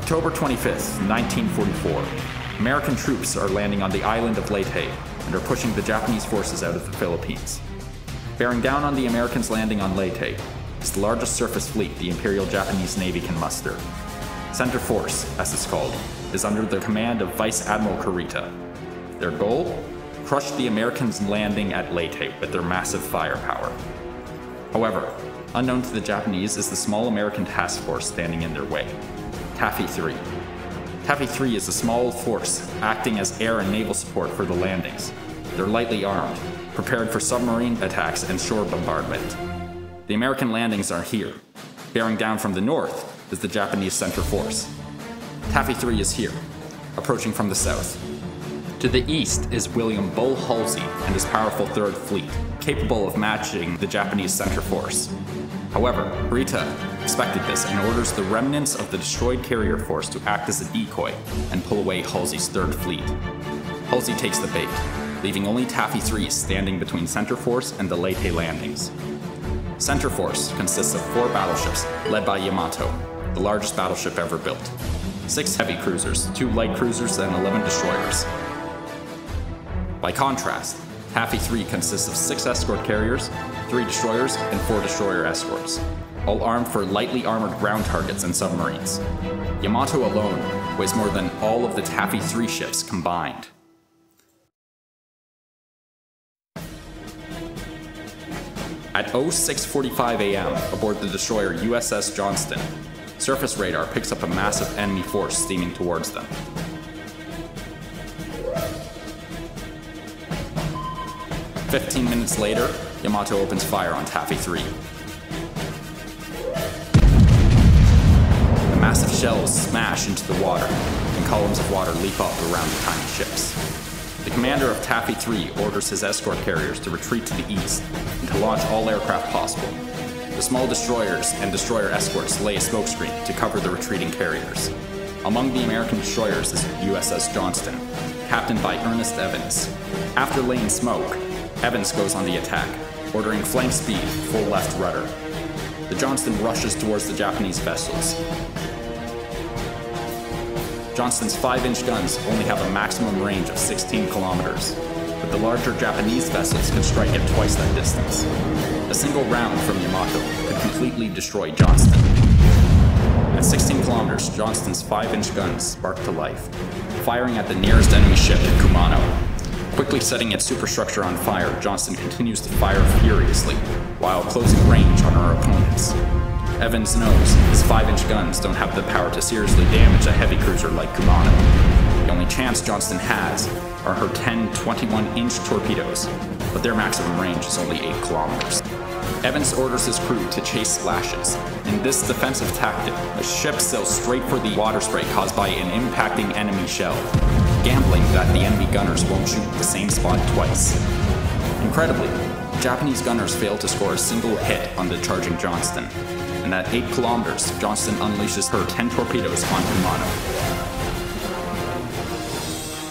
October 25th, 1944. American troops are landing on the island of Leyte and are pushing the Japanese forces out of the Philippines. Bearing down on the Americans landing on Leyte is the largest surface fleet the Imperial Japanese Navy can muster. Center Force, as it's called, is under the command of Vice Admiral Kurita. Their goal? Crush the Americans landing at Leyte with their massive firepower. However, unknown to the Japanese is the small American task force standing in their way, Taffy 3. Taffy 3 is a small force acting as air and naval support for the landings. They're lightly armed, prepared for submarine attacks and shore bombardment. The American landings are here. Bearing down from the north is the Japanese Center Force. Taffy 3 is here, approaching from the south. To the east is William Bull Halsey and his powerful Third Fleet, capable of matching the Japanese Center Force. However, Kurita expected this and orders the remnants of the destroyed carrier force to act as a decoy and pull away Halsey's Third Fleet. Halsey takes the bait, leaving only Taffy 3 standing between Center Force and the Leyte landings. Center Force consists of 4 battleships led by Yamato, the largest battleship ever built, 6 heavy cruisers, 2 light cruisers, and 11 destroyers. By contrast, Taffy 3 consists of 6 escort carriers, 3 destroyers, and 4 destroyer escorts, all armed for lightly armored ground targets and submarines. Yamato alone weighs more than all of the Taffy 3 ships combined. At 06:45 a.m. aboard the destroyer USS Johnston, surface radar picks up a massive enemy force steaming towards them. "15 minutes later, Yamato opens fire on Taffy 3. The massive shells smash into the water, and columns of water leap up around the tiny ships. The commander of Taffy 3 orders his escort carriers to retreat to the east and to launch all aircraft possible. The small destroyers and destroyer escorts lay a smokescreen to cover the retreating carriers. Among the American destroyers is USS Johnston, captained by Ernest Evans. After laying smoke, Evans goes on the attack, ordering flank speed, full left rudder. The Johnston rushes towards the Japanese vessels. Johnston's 5-inch guns only have a maximum range of 16 kilometers, but the larger Japanese vessels can strike at twice that distance. A single round from Yamato could completely destroy Johnston. At 16 kilometers, Johnston's 5-inch guns spark to life, firing at the nearest enemy ship, Kumano. Quickly setting its superstructure on fire, Johnston continues to fire furiously, while closing range on our opponents. Evans knows his 5-inch guns don't have the power to seriously damage a heavy cruiser like Kumano. The only chance Johnston has are her 10 21-inch torpedoes, but their maximum range is only 8 kilometers. Evans orders his crew to chase splashes. In this defensive tactic, a ship sails straight for the water spray caused by an impacting enemy shell, gambling that the enemy gunners won't shoot the same spot twice. Incredibly, Japanese gunners fail to score a single hit on the charging Johnston, and at 8 kilometers, Johnston unleashes her 10 torpedoes on Kumano.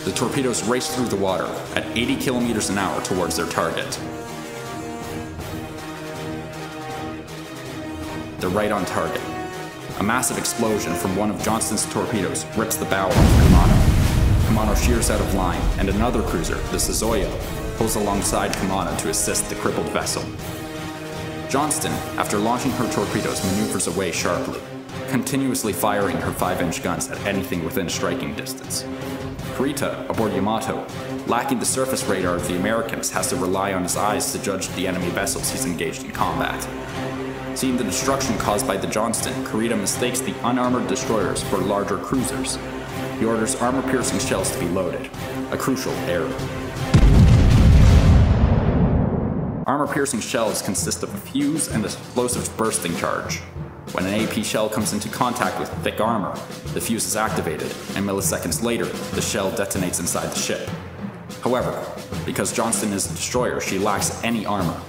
The torpedoes race through the water at 80 kilometers an hour towards their target. They're right on target. A massive explosion from one of Johnston's torpedoes rips the bow off Kumano. Kumano shears out of line, and another cruiser, the Suzuya, pulls alongside Kumano to assist the crippled vessel. Johnston, after launching her torpedoes, maneuvers away sharply, continuously firing her 5-inch guns at anything within striking distance. Kurita, aboard Yamato, lacking the surface radar of the Americans, has to rely on his eyes to judge the enemy vessels he's engaged in combat. Seeing the destruction caused by the Johnston, Kurita mistakes the unarmored destroyers for larger cruisers. He orders armor-piercing shells to be loaded, a crucial error. Armor-piercing shells consist of a fuse and explosive bursting charge. When an AP shell comes into contact with thick armor, the fuse is activated, and milliseconds later, the shell detonates inside the ship. However, because Johnston is a destroyer, she lacks any armor,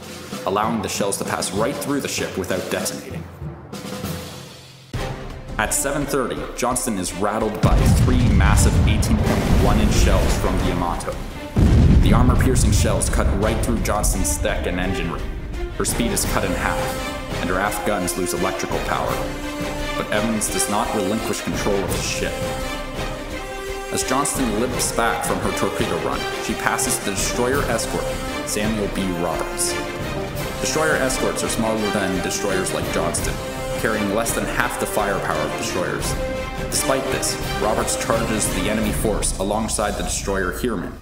allowing the shells to pass right through the ship without detonating. At 7:30, Johnston is rattled by 3 massive 18.1-inch shells from the Yamato. The armor-piercing shells cut right through Johnston's deck and engine room. Her speed is cut in half, and her aft guns lose electrical power. but Evans does not relinquish control of his ship. As Johnston limps back from her torpedo run, she passes the destroyer escort, Samuel B. Roberts. Destroyer escorts are smaller than destroyers like Johnston, carrying less than half the firepower of destroyers. Despite this, Roberts charges the enemy force alongside the destroyer Hirman,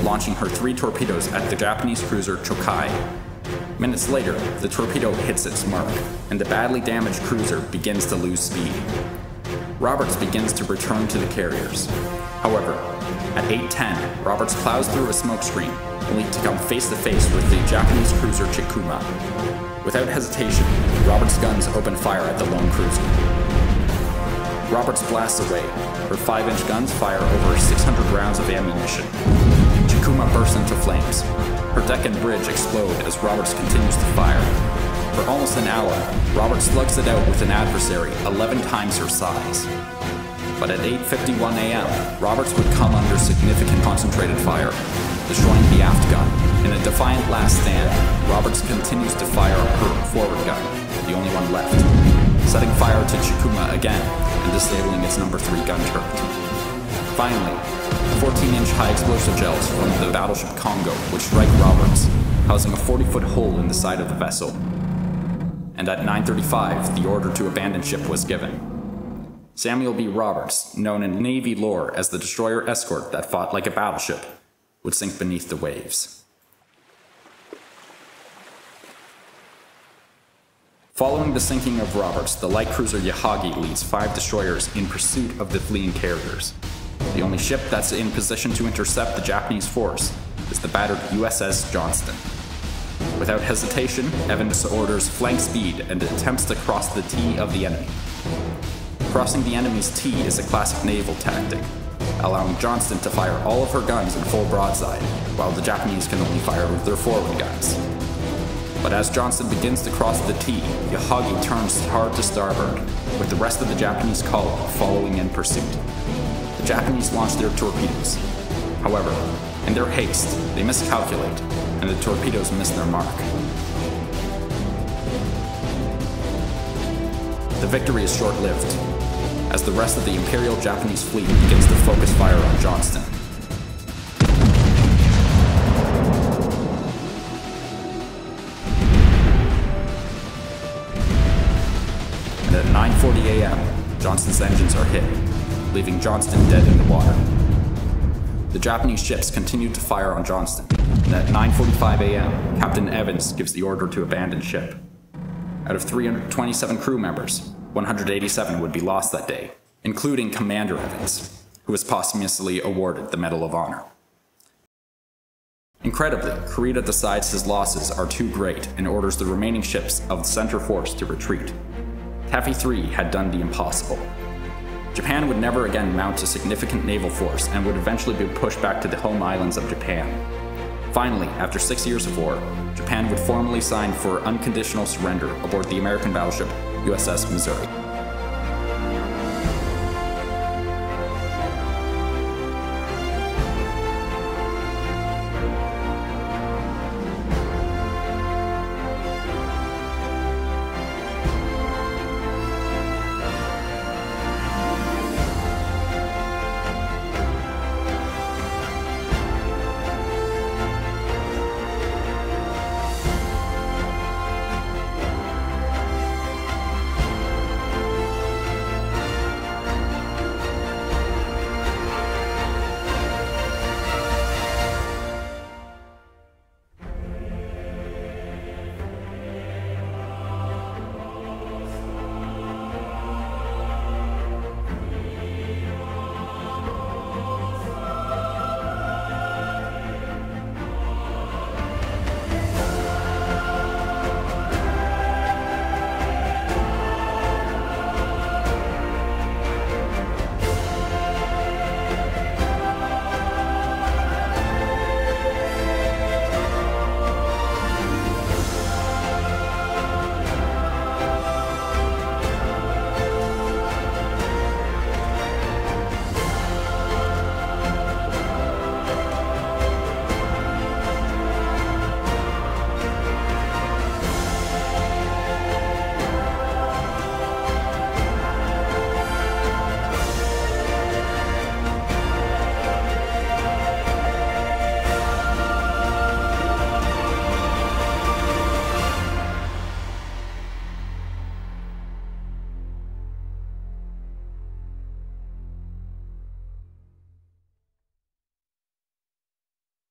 launching her 3 torpedoes at the Japanese cruiser Chokai. Minutes later, the torpedo hits its mark, and the badly damaged cruiser begins to lose speed. Roberts begins to return to the carriers. However, at 8:10, Roberts plows through a smokescreen, only to come face to face with the Japanese cruiser Chikuma. Without hesitation, Roberts' guns open fire at the lone cruiser. Roberts blasts away. Her 5-inch guns fire over 600 rounds of ammunition. Chikuma bursts into flames. Her deck and bridge explode as Roberts continues to fire. For almost an hour, Roberts slugs it out with an adversary 11 times her size. But at 8:51 a.m., Roberts would come under significant concentrated fire, destroying the aft gun. In a defiant last stand, Roberts continues to fire her forward gun, the only one left, setting fire to Chikuma again and disabling its number 3 gun turret. Finally, 14-inch high explosive shells from the battleship Congo would strike Roberts, causing a 40-foot hole in the side of the vessel. And at 9:35, the order to abandon ship was given. Samuel B. Roberts, known in Navy lore as the destroyer escort that fought like a battleship, would sink beneath the waves. Following the sinking of Roberts, the light cruiser Yahagi leads 5 destroyers in pursuit of the fleeing carriers. The only ship that's in position to intercept the Japanese force is the battered USS Johnston. Without hesitation, Evans orders flank speed and attempts to cross the T of the enemy. Crossing the enemy's T is a classic naval tactic, allowing Johnston to fire all of her guns in full broadside, while the Japanese can only fire with their forward guns. But as Johnston begins to cross the T, Yahagi turns hard to starboard, with the rest of the Japanese column following in pursuit. The Japanese launch their torpedoes. However, in their haste, they miscalculate, and the torpedoes miss their mark. The victory is short-lived, as the rest of the Imperial Japanese fleet begins to focus fire on Johnston. And at 9:40 a.m., Johnston's engines are hit, leaving Johnston dead in the water. The Japanese ships continued to fire on Johnston, and at 9:45 a.m., Captain Evans gives the order to abandon ship. Out of 327 crew members, 187 would be lost that day, including Commander Evans, who was posthumously awarded the Medal of Honor. Incredibly, Kurita decides his losses are too great and orders the remaining ships of the Center Force to retreat. Taffy 3 had done the impossible. Japan would never again mount a significant naval force and would eventually be pushed back to the home islands of Japan. Finally, after 6 years of war, Japan would formally sign for unconditional surrender aboard the American battleship USS Missouri.